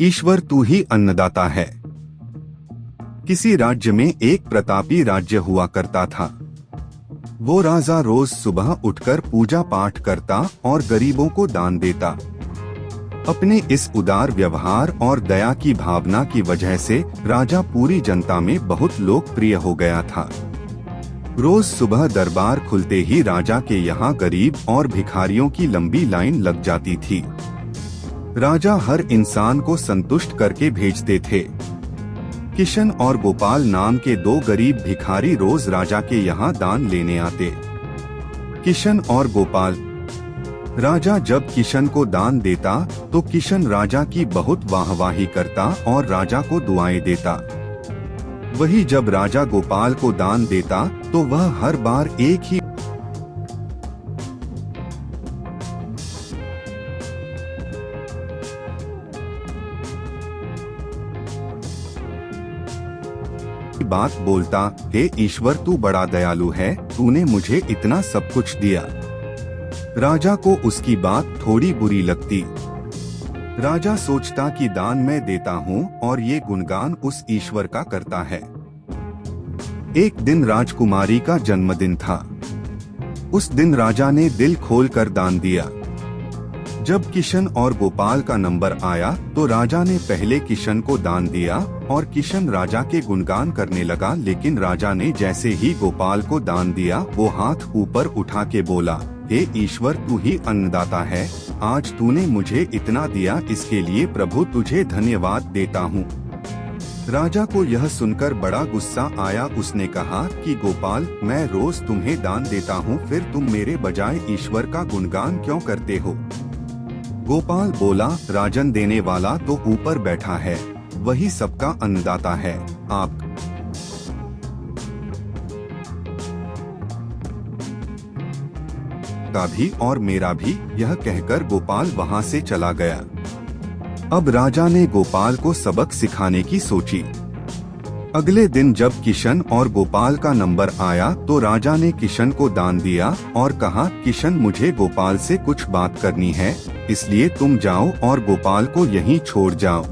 ईश्वर तू ही अन्नदाता है। किसी राज्य में एक प्रतापी राज्य हुआ करता था। वो राजा रोज सुबह उठकर पूजा पाठ करता और गरीबों को दान देता। अपने इस उदार व्यवहार और दया की भावना की वजह से राजा पूरी जनता में बहुत लोकप्रिय हो गया था। रोज सुबह दरबार खुलते ही राजा के यहाँ गरीब और भिखारियों की लंबी लाइन लग जाती थी। राजा हर इंसान को संतुष्ट करके भेजते थे। किशन और गोपाल नाम के दो गरीब भिखारी रोज राजा के यहाँ दान लेने आते। किशन और गोपाल। राजा जब किशन को दान देता तो किशन राजा की बहुत वाहवाही करता और राजा को दुआएं देता। वही जब राजा गोपाल को दान देता तो वह हर बार एक ही बात बोलता, हे ईश्वर तू बड़ा दयालु है, तूने मुझे इतना सब कुछ दिया। राजा को उसकी बात थोड़ी बुरी लगती। राजा सोचता कि दान मैं देता हूँ और ये गुणगान उस ईश्वर का करता है। एक दिन राजकुमारी का जन्मदिन था। उस दिन राजा ने दिल खोलकर दान दिया। जब किशन और गोपाल का नंबर आया तो राजा ने पहले किशन को दान दिया और किशन राजा के गुणगान करने लगा, लेकिन राजा ने जैसे ही गोपाल को दान दिया वो हाथ ऊपर उठा के बोला, हे ईश्वर तू ही अन्नदाता है, आज तूने मुझे इतना दिया, इसके लिए प्रभु तुझे धन्यवाद देता हूँ। राजा को यह सुनकर बड़ा गुस्सा आया। उसने कहा कि गोपाल, मैं रोज तुम्हें दान देता हूँ, फिर तुम मेरे बजाय ईश्वर का गुणगान क्यों करते हो? गोपाल बोला, राजन देने वाला तो ऊपर बैठा है, वही सबका अन्नदाता है, आप का भी और मेरा भी। यह कहकर गोपाल वहां से चला गया। अब राजा ने गोपाल को सबक सिखाने की सोची। अगले दिन जब किशन और गोपाल का नंबर आया तो राजा ने किशन को दान दिया और कहा, किशन मुझे गोपाल से कुछ बात करनी है, इसलिए तुम जाओ और गोपाल को यहीं छोड़ जाओ।